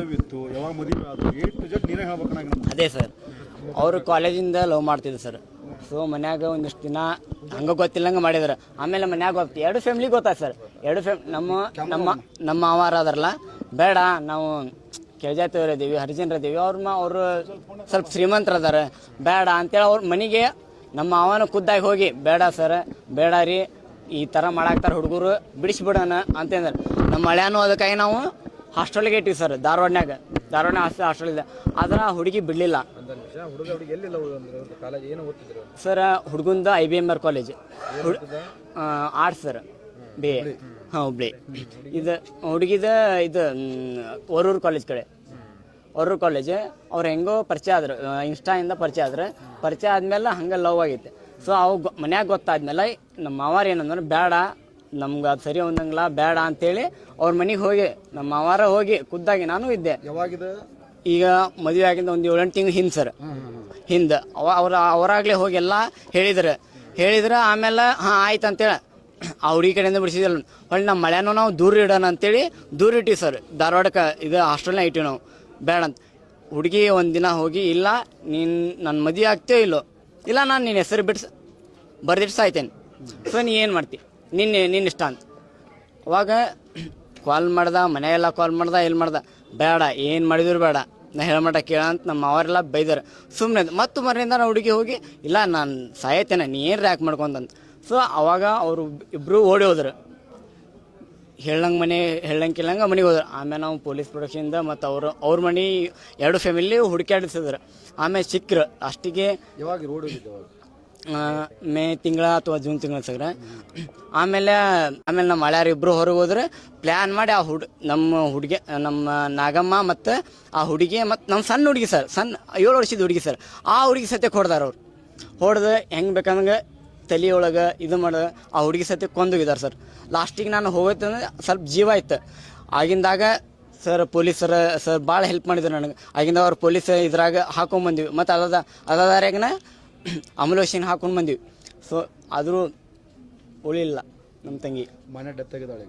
Love ಇತ್ತು, ಯಾವಾಗ ಮದುವೆ ಆದ್ರು, ನೀನೇ ಹೇಳ್ಬೇಕು. ಅದೇ ಸರ್, ಅವರು ಕಾಲೇಜಿಂದ ಲವ್ ಮಾಡ್ತಿದ್ರು ಸರ್. ಸೊ ಮನ್ಯಾಗ ಒಂದಿಷ್ಟು ದಿನ ಹಂಗೆ ಗೊತ್ತಿಲ್ಲಂಗೆ ಮಾಡಿದ್ರು. ಆಮೇಲೆ ಮನ್ಯಾಗ ಗೊತ್ತು, ಎರಡು ಫ್ಯಾಮಿಲಿ ಗೊತ್ತಾಯ್ತು ಸರ್. ನಮ್ಮ ಮಾವಾರ ಅದಾರಲ್ಲ, ಬೇಡ ನಾವು ಕೆಳಜಾತಿಯವ್ರು ಇದ್ದೀವಿ, ಹರಿಜನರು ಇದ್ದೀವಿ, ಅವರು ಸ್ವಲ್ಪ ಶ್ರೀಮಂತರು ಅದಾರ, ಬೇಡ ಅಂತೇಳಿ ಅವ್ರ ಮನೆಗೆ ನಮ್ಮ ಮಾವನ ಖುದ್ದಾಗಿ ಹೋಗಿ, ಬೇಡ ಸರ್, ಬೇಡ ರೀ, ಈ ಥರ ಮಾಡಾಕ್ತಾರೆ ಹುಡುಗರು, ಬಿಡಿಸ್ಬಿಡೋಣ ಅಂತಂದ್ರೆ ನಮ್ಮ ಹಳ್ಯಾನು ಅದಕ್ಕಾಗಿ ನಾವು ಹಾಸ್ಟೆಲ್ಗೆ ಇಟ್ಟಿವಿ ಸರ್. ಧಾರವಾಡನಾಗ ಹಾಸ್ಟೆಲ್ ಇದೆ. ಆದ್ರೆ ಹುಡುಗಿ ಬಿಡಲಿಲ್ಲ ಸರ್. ಹುಡುಗಂದು IBMR college, arts sir, BA. ಹಾಂ, ಹುಬ್ಳಿ. ಇದು ಹುಡುಗಿದ ಇದು ವರೂರು ಕಾಲೇಜ್ ಕಡೆ, ವರೂರು ಕಾಲೇಜ್. ಅವ್ರು ಹೆಂಗೋ ಪರಿಚಯ ಆದ್ರು, ಇನ್ಸ್ಟಾಯಿಂದ ಪರಿಚಯ ಆದ್ಮೇಲೆ ಹಂಗೆ ಲವ್ ಆಗೈತೆ. ಸೊ ಅವು ಮನ್ಯಾಗ ಗೊತ್ತಾದ್ಮೇಲೆ ನಮ್ಮ ಮಾವಾರ ಏನಂದ್ರೆ, ಬೇಡ ನಮ್ಗೆ ಅದು ಸರಿ ಒಂದಂಗಿಲ್ಲ, ಬೇಡ ಅಂತೇಳಿ ಅವ್ರ ಮನೆಗೆ ಹೋಗಿ, ನಮ್ಮ ಮಾವಾರ ಹೋಗಿ ಖುದ್ದಾಗಿ ನಾನು ಇದ್ದೆ. ಈಗ ಮದುವೆ ಆಗಿಂದ ಒಂದು 7-8 ತಿಂಗಳು ಹಿಂದೆ ಸರ್, ಹಿಂದೆ ಅವರಾಗಲೇ ಹೋಗಿ ಎಲ್ಲ ಹೇಳಿದ್ರೆ ಆಮೇಲೆ ಹಾಂ ಆಯ್ತು ಅಂತೇಳಿ ಆ ಹುಡುಗಿ ಕಡೆಯಿಂದ ಬಿಡಿಸಿದಲ್ಲ. ಹೊಳ್ಳಿ ನಮ್ಮ ಮಳೆನೂ ನಾವು ದೂರ ಇಡೋಣ ಅಂತೇಳಿ ದೂರ ಇಟ್ಟಿವಿ ಸರ್. ಧಾರವಾಡಕ್ಕೆ ಇದು ಹಾಸ್ಟೆಲ್ನ ಇಟ್ಟಿವಿ ನಾವು, ಬೇಡ ಅಂತ. ಹುಡುಗಿ ಒಂದಿನ ಹೋಗಿ, ಇಲ್ಲ ನೀನು ನನ್ನ ಮದುವೆ ಆಗ್ತೇವೋ ಇಲ್ಲೋ, ಇಲ್ಲ ನಾನು ನಿನ್ನ ಹೆಸರು ಬರ್ದಿಟ್ಟು ಸಾಯ್ತೇನೆ, ಸೊ ನೀ ಏನು ಮಾಡ್ತಿ, ನಿನ್ನ ಇಷ್ಟ ಅಂತ. ಅವಾಗ ಕಾಲ್ ಮಾಡ್ದ, ಮನೆಯೆಲ್ಲ ಕಾಲ್ ಮಾಡ್ದ, ಬೇಡ ಏನು ಮಾಡಿದ್ರು ಬೇಡ, ನಾ ಹೇಳಮಟ ಕೇಳ ಅಂತ ನಮ್ಮ ಅವರೆಲ್ಲ ಬೈದಾರೆ. ಸುಮ್ಮನೆ ಮತ್ತು ಮನೆಯಿಂದ ನಾವು ಹುಡುಗಿ ಹೋಗಿ, ಇಲ್ಲ ನಾನು ಸಾಯತ್ತೇನೆ, ನೀ ಏನು ರ್ಯಾಕ್ ಮಾಡ್ಕೊಂತಂತ. ಸೊ ಅವಾಗ ಅವರು ಇಬ್ಬರು ಓಡಿ ಹೋದ್ರು, ಹೇಳಂಗೆ ಮನೆಗೆ ಹೋದ್ರು. ಆಮೇಲೆ ನಾವು ಪೊಲೀಸ್ ಪ್ರೊಟೆಕ್ಷನಿಂದ ಮತ್ತು ಅವ್ರ ಮನೆ ಎರಡು ಫ್ಯಾಮಿಲಿ ಹುಡುಕಾಡಿಸಿದ್ರು. ಆಮೇಲೆ ಸಿಕ್ಕರು. ಅಷ್ಟಿಗೆ ಮೇ ತಿಂಗಳ ಅಥವಾ ಜೂನ್ ತಿಂಗಳ ಸಗ್ರ. ಆಮೇಲೆ ನಮ್ಮ ಹಳ್ಯಾರು ಇಬ್ಬರು ಹೊರಗೆ ಹೋದ್ರೆ ಪ್ಲ್ಯಾನ್ ಮಾಡಿ ನಮ್ಮ ನಾಗಮ್ಮ ಮತ್ತು ಆ ಹುಡುಗಿ ಮತ್ತು ನಮ್ಮ ಸಣ್ಣ ಹುಡುಗಿ ಸರ್, 7 ವರ್ಷದ ಹುಡುಗಿ ಸರ್, ಆ ಹುಡುಗಿ ಸತ್ಯಕ್ಕೆ ಹೊಡೆದಾರ. ಅವ್ರು ಹೊಡೆದು ಹೆಂಗೆ ಬೇಕಂದ್ರೆ ತಲೆಯೊಳಗೆ ಇದು ಮಾಡೋದು, ಆ ಹುಡುಗಿ ಸತ್ಯಕ್ಕೆ ಕೊಂದೋಗಿದ್ದಾರೆ ಸರ್. ಲಾಸ್ಟಿಗೆ ನಾನು ಹೋಗತ್ತಂದ್ರೆ ಸ್ವಲ್ಪ ಜೀವ ಇತ್ತು. ಆಗಿಂದಾಗ ಸರ್ ಪೊಲೀಸರ ಸರ್ ಭಾಳ ಹೆಲ್ಪ್ ಮಾಡಿದ್ರು ನನಗೆ. ಆಗಿಂದ ಅವ್ರು ಪೊಲೀಸ್ ಇದ್ರಾಗ ಹಾಕೊಂಡ್ಬಂದಿವಿ, ಮತ್ತು ಅದಾರ್ಯಾಗನ ಅಮಲೋಷನ್ ಹಾಕೊಂಡು ಬಂದೀವಿ. ಸೊ ಆದರೂ ಉಳಿಲ್ಲ ನಮ್ಮ ತಂಗಿ, ಮನೆ ಡೆತ್ ಆಗಿದ್ದಾಳೆ.